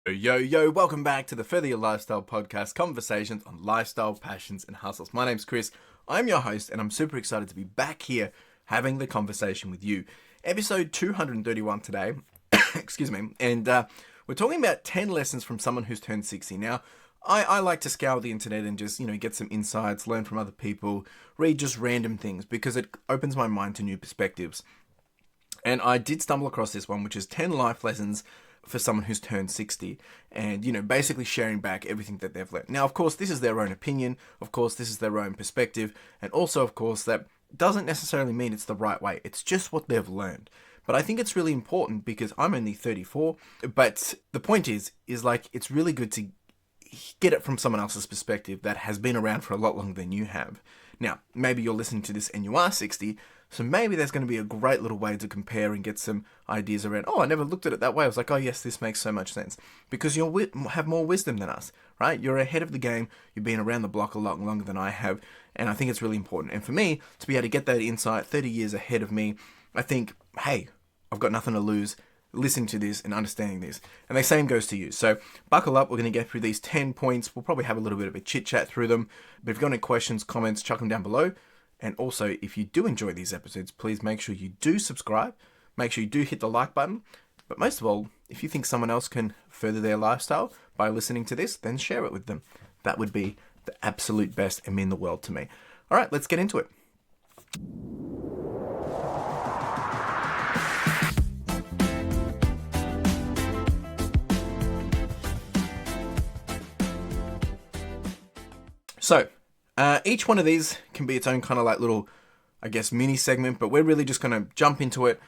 Yo, welcome back to the Further Your Lifestyle podcast, conversations on lifestyle, passions, and hustles. My name's Chris, I'm your host, and I'm super excited to be back here having the conversation with you. Episode 231 today, excuse me, and we're talking about 10 lessons from someone who's turned 60. Now, I like to scour the internet and just, get some insights, learn from other people, read just random things, because it opens my mind to new perspectives. And I did stumble across this one, which is 10 life lessons for someone who's turned 60 and, basically sharing back everything that they've learned. Now, of course, this is their own opinion. Of course, this is their own perspective. And also, of course, that doesn't necessarily mean it's the right way. It's just what they've learned. But I think it's really important because I'm only 34. But the point is like, it's really good to get it from someone else's perspective that has been around for a lot longer than you have. Now, maybe you're listening to this and you are 60, so maybe there's going to be a great little way to compare and get some ideas around, I never looked at it that way. I was like, oh yes, this makes so much sense. Because you have more wisdom than us, right? You're ahead of the game. You've been around the block a lot longer than I have. And I think it's really important. And for me, to be able to get that insight 30 years ahead of me, I think, hey, I've got nothing to lose listening to this and understanding this. And the same goes to you. So buckle up. We're going to get through these 10 points. We'll probably have a little bit of a chit chat through them. But if you've got any questions, comments, chuck them down below. And also, if you do enjoy these episodes, please make sure you do subscribe. Make sure you do hit the like button. But most of all, if you think someone else can further their lifestyle by listening to this, then share it with them. That would be the absolute best and mean the world to me. All right, let's get into it. So, each one of these can be its own kind of like little, mini segment, but we're really just going to jump into it,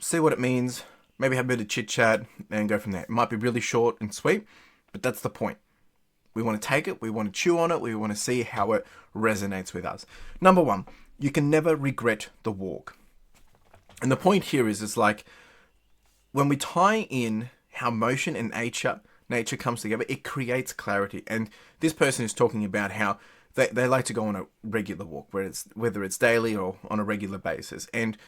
see what it means, maybe have a bit of chit chat and go from there. It might be really short and sweet, but that's the point. We want to take it, we want to chew on it, we want to see how it resonates with us. Number one, you can never regret the walk. And the point here is like, when we tie in how motion and nature comes together, it creates clarity. And this person is talking about how they like to go on a regular walk, whether it's daily or on a regular basis. And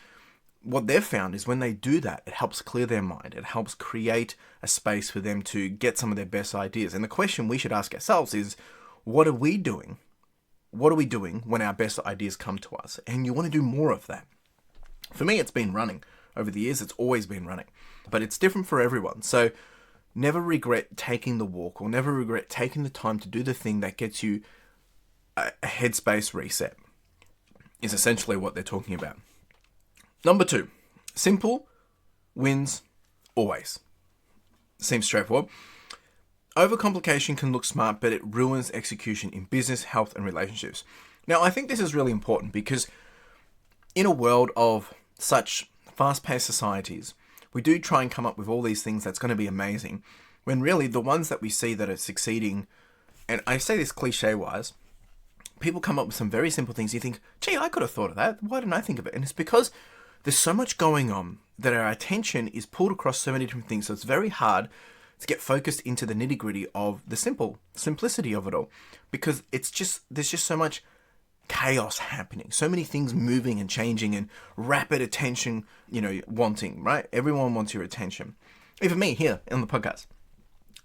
what they've found is when they do that, it helps clear their mind. It helps create a space for them to get some of their best ideas. And the question we should ask ourselves is, what are we doing? What are we doing when our best ideas come to us? And you want to do more of that. For me, it's been running. Over the years, it's always been running. But it's different for everyone. So never regret taking the walk, or never regret taking the time to do the thing that gets you a headspace reset, is essentially what they're talking about. Number two, simple wins always. Seems straightforward. Overcomplication can look smart, but it ruins execution in business, health, and relationships. Now, I think this is really important because in a world of such fast-paced societies, we do try and come up with all these things that's going to be amazing, when really the ones that we see that are succeeding, and I say this cliche-wise, people come up with some very simple things. You think, gee, I could have thought of that. Why didn't I think of it? And it's because there's so much going on that our attention is pulled across so many different things. So it's very hard to get focused into the nitty-gritty of the simplicity of it all, because there's just so much chaos happening, so many things moving and changing, and rapid attention, wanting, right? Everyone wants your attention. Even me here on the podcast.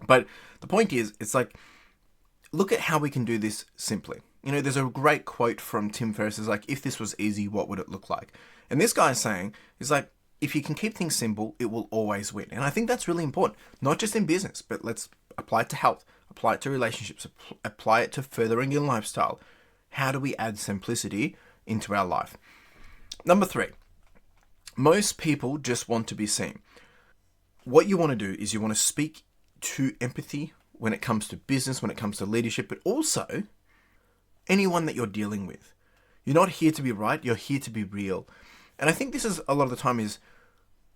But the point is, it's like, look at how we can do this simply. There's a great quote from Tim Ferriss, is like, if this was easy, what would it look like? And this guy's saying, is like, if you can keep things simple, it will always win. And I think that's really important, not just in business, but let's apply it to health, apply it to relationships, apply it to furthering your lifestyle. How do we add simplicity into our life? Number three, most people just want to be seen. What you want to do is you want to speak to empathy when it comes to business, when it comes to leadership, but also anyone that you're dealing with. You're not here to be right, you're here to be real. And I think this is a lot of the time is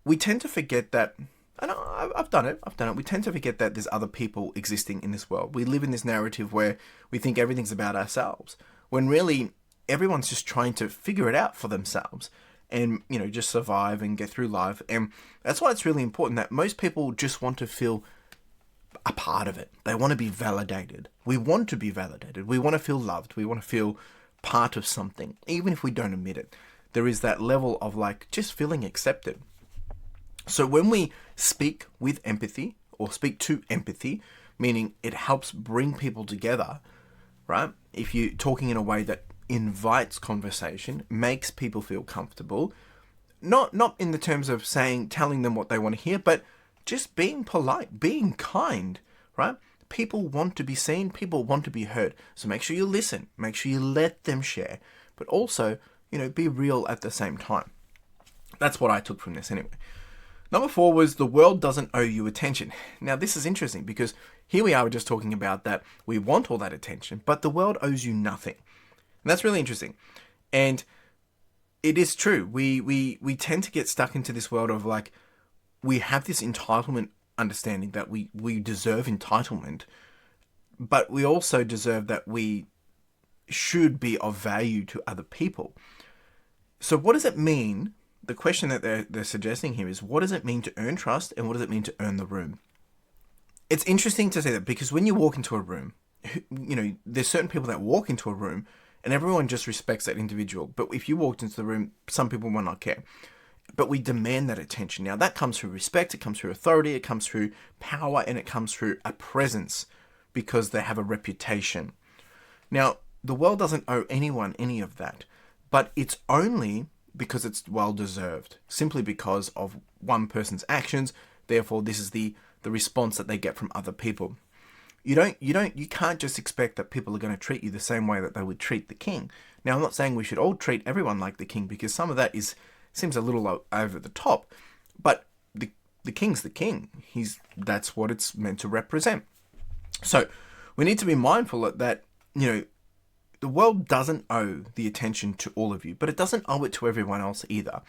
we tend to forget that, and I've done it, we tend to forget that there's other people existing in this world. We live in this narrative where we think everything's about ourselves, when really everyone's just trying to figure it out for themselves and, just survive and get through life. And that's why it's really important that most people just want to feel a part of it. They want to be validated. We want to be validated. We want to feel loved. We want to feel part of something, even if we don't admit it. There is that level of just feeling accepted. So when we speak with empathy, or speak to empathy, meaning it helps bring people together, right? If you're talking in a way that invites conversation, makes people feel comfortable, not in the terms of telling them what they want to hear, but just being polite, being kind, right? People want to be seen, people want to be heard. So make sure you listen, make sure you let them share, but also, be real at the same time. That's what I took from this anyway. Number 4 was the world doesn't owe you attention. Now this is interesting because here we are, we're just talking about that we want all that attention, but the world owes you nothing. And that's really interesting. And it is true. We tend to get stuck into this world of like, we have this entitlement understanding that we deserve entitlement, but we also deserve that we should be of value to other people. So what does it mean? The question that they're suggesting here is, what does it mean to earn trust and what does it mean to earn the room? It's interesting to say that because when you walk into a room, there's certain people that walk into a room and everyone just respects that individual. But if you walked into the room, some people will not care. But we demand that attention. Now that comes through respect, it comes through authority, it comes through power, and it comes through a presence because they have a reputation. Now, the world doesn't owe anyone any of that, but it's only because it's well-deserved, simply because of one person's actions. Therefore, this is the response that they get from other people. You can't just expect that people are going to treat you the same way that they would treat the king. Now, I'm not saying we should all treat everyone like the king, because some of that seems a little over the top, but the king's the king. That's what it's meant to represent. So we need to be mindful that the world doesn't owe the attention to all of you, but it doesn't owe it to everyone else either.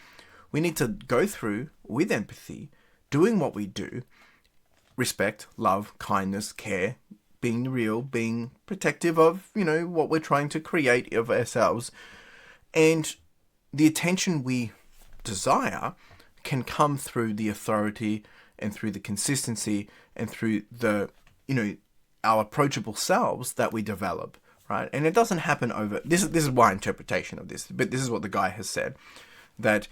We need to go through with empathy, doing what we do, respect, love, kindness, care, being real, being protective of, what we're trying to create of ourselves. And the attention we desire can come through the authority and through the consistency and through the, our approachable selves that we develop, right? And it doesn't happen over... This is my interpretation of this, but this is what the guy has said, that,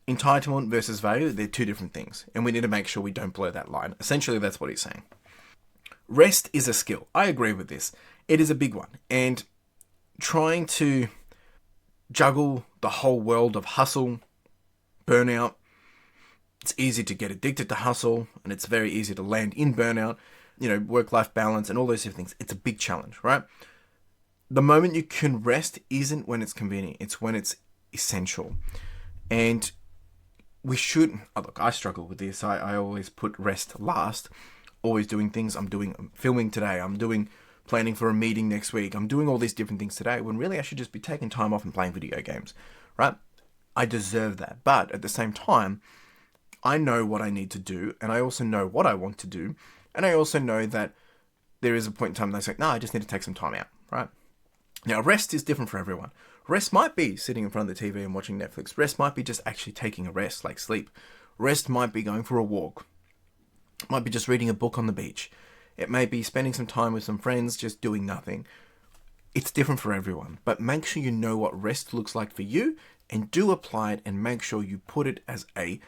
entitlement versus value, they're two different things, and we need to make sure we don't blur that line. Essentially, that's what he's saying. Rest is a skill. I agree with this. It is a big one. And trying to juggle the whole world of hustle, burnout, it's easy to get addicted to hustle, and it's very easy to land in burnout, work-life balance and all those different things. It's a big challenge, right? The moment you can rest isn't when it's convenient. It's when it's essential. And we should... look, I struggle with this. I always put rest last. Always doing things. I'm filming today. I'm planning for a meeting next week. I'm doing all these different things today, when really I should just be taking time off and playing video games, right? I deserve that. But at the same time, I know what I need to do, and I also know what I want to do, and I also know that there is a point in time that I say, no, I just need to take some time out, right? Now, rest is different for everyone. Rest might be sitting in front of the TV and watching Netflix. Rest might be just actually taking a rest, like sleep. Rest might be going for a walk. It might be just reading a book on the beach. It may be spending some time with some friends, just doing nothing. It's different for everyone, but make sure you know what rest looks like for you and do apply it, and make sure you put it as a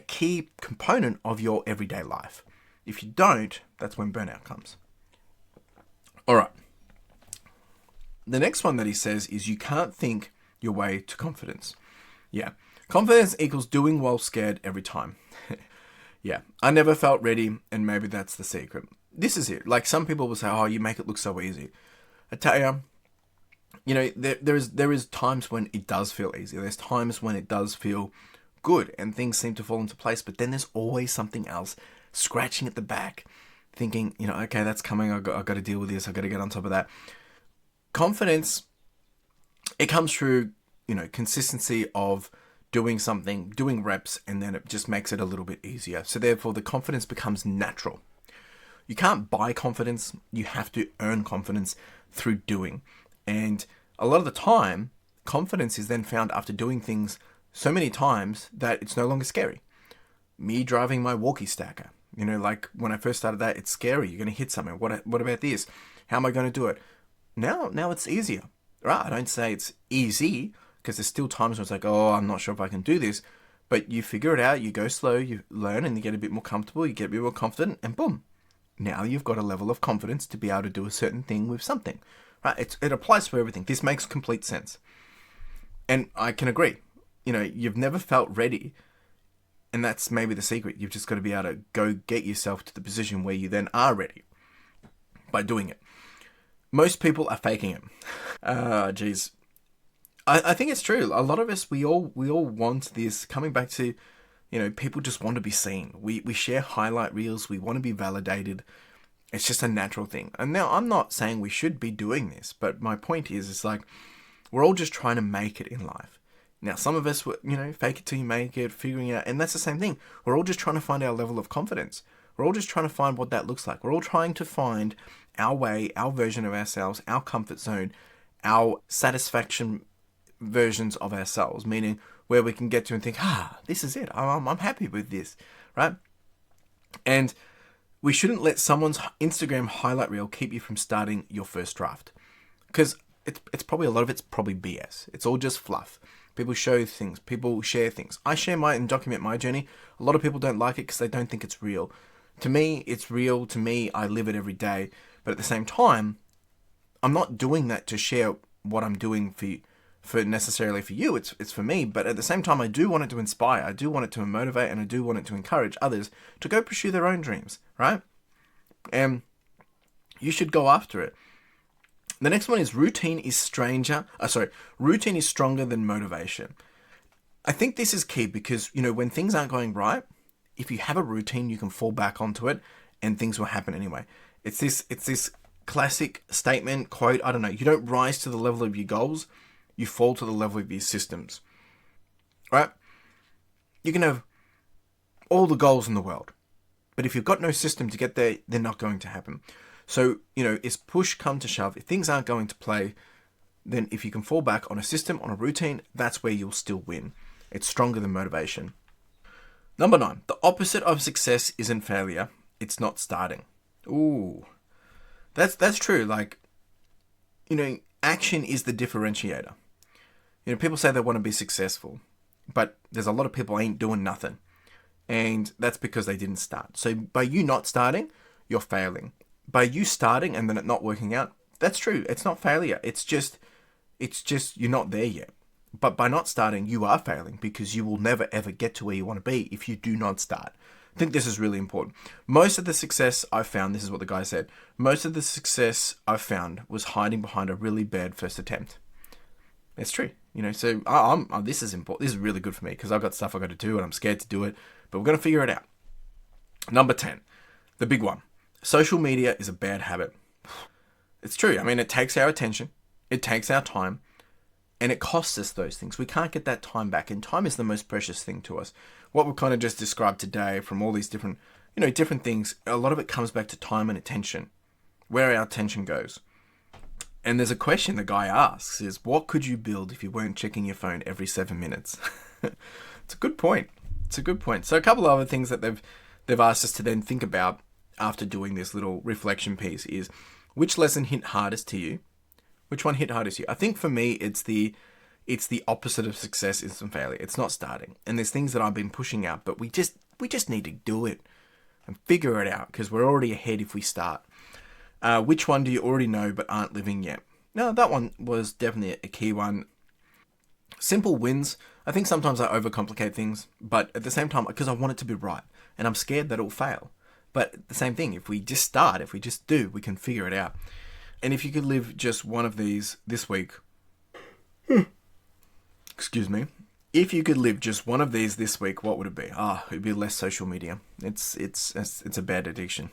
key component of your everyday life. If you don't, that's when burnout comes. All right. The next one that he says is, you can't think your way to confidence. Yeah. Confidence equals doing while scared every time. Yeah. I never felt ready, and maybe that's the secret. This is it. Like, some people will say, oh, you make it look so easy. I tell you, there is times when it does feel easy. There's times when it does feel good and things seem to fall into place, but then there's always something else scratching at the back, thinking, okay, that's coming. I've got to deal with this. I've got to get on top of that. Confidence, it comes through, consistency of doing something, doing reps, and then it just makes it a little bit easier. So therefore, the confidence becomes natural. You can't buy confidence. You have to earn confidence through doing. And a lot of the time, confidence is then found after doing things so many times that it's no longer scary. Me driving my walkie stacker, like when I first started that, it's scary. You're going to hit something. What about this? How am I going to do it? Now it's easier, right? I don't say it's easy, because there's still times where it's like, oh, I'm not sure if I can do this. But you figure it out, you go slow, you learn, and you get a bit more comfortable, you get a bit more confident, and boom. Now you've got a level of confidence to be able to do a certain thing with something. Right? It applies for everything. This makes complete sense. And I can agree. You've never felt ready. And that's maybe the secret. You've just got to be able to go get yourself to the position where you then are ready by doing it. Most people are faking it. Geez. I think it's true. A lot of us, we all want this. Coming back to, people just want to be seen. We share highlight reels. We want to be validated. It's just a natural thing. And now I'm not saying we should be doing this, but my point is, it's like, we're all just trying to make it in life. Now, some of us, fake it till you make it, figuring it out. And that's the same thing. We're all just trying to find our level of confidence. We're all just trying to find what that looks like. We're all trying to find our way, our version of ourselves, our comfort zone, our satisfaction versions of ourselves, meaning where we can get to and think, this is it. I'm happy with this, right? And we shouldn't let someone's Instagram highlight reel keep you from starting your first draft. Because it's probably, a lot of it's probably BS. It's all just fluff. People show things. People share things. I share and document my journey. A lot of people don't like it because they don't think it's real. To me, it's real. To me, I live it every day. But at the same time, I'm not doing that to share what I'm doing for necessarily for you. It's for me. But at the same time, I do want it to inspire. I do want it to motivate, and I do want it to encourage others to go pursue their own dreams, right? And you should go after it. The next one is routine is stronger than motivation. I think this is key because, when things aren't going right, if you have a routine, you can fall back onto it and things will happen anyway. It's this classic statement, quote, I don't know, you don't rise to the level of your goals, you fall to the level of your systems, right? You can have all the goals in the world, but if you've got no system to get there, they're not going to happen. So, it's push come to shove. If things aren't going to play, then if you can fall back on a system, on a routine, that's where you'll still win. It's stronger than motivation. Number 9, the opposite of success isn't failure. It's not starting. Ooh, that's true. Like, action is the differentiator. People say they want to be successful, but there's a lot of people ain't doing nothing. And that's because they didn't start. So by you not starting, you're failing. By you starting and then it not working out, that's true. It's not failure. It's just you're not there yet. But by not starting, you are failing because you will never ever get to where you want to be if you do not start. I think this is really important. Most of the success I've found, this is what the guy said, most of the success I've found was hiding behind a really bad first attempt. It's true. So this is important. This is really good for me because I've got stuff I've got to do and I'm scared to do it, but we're going to figure it out. Number 10, the big one. Social media is a bad habit. It's true. It takes our attention, it takes our time, and it costs us those things. We can't get that time back, and time is the most precious thing to us. What we've kind of just described today from all these different things, a lot of it comes back to time and attention, where our attention goes. And there's a question the guy asks is, what could you build if you weren't checking your phone every 7 minutes? It's a good point. So a couple of other things that they've asked us to then think about after doing this little reflection piece is, which lesson hit hardest to you? Which one hit hardest to you? I think for me, it's the opposite of success is some failure. It's not starting. And there's things that I've been pushing out, but we just need to do it and figure it out because we're already ahead if we start. Which one do you already know but aren't living yet? No, that one was definitely a key one. Simple wins. I think sometimes I overcomplicate things, but at the same time, because I want it to be right, and I'm scared that it'll fail. But the same thing, if we just start, if we just do, we can figure it out. And if you could live just one of these this week, excuse me, if you could live just one of these this week, what would it be? It'd be less social media. It's a bad addiction.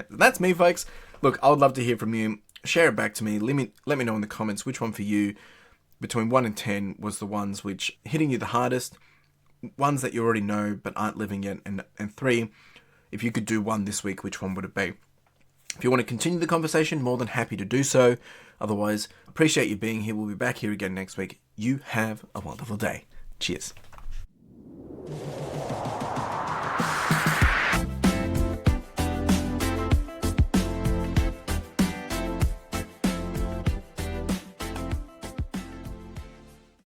That's me, folks. Look, I would love to hear from you. Share it back to me. Let me know in the comments which one for you between 1 and 10 was the ones which hitting you the hardest, ones that you already know but aren't living yet, and 3, if you could do one this week, which one would it be? If you want to continue the conversation, more than happy to do so. Otherwise, appreciate you being here. We'll be back here again next week. You have a wonderful day. Cheers.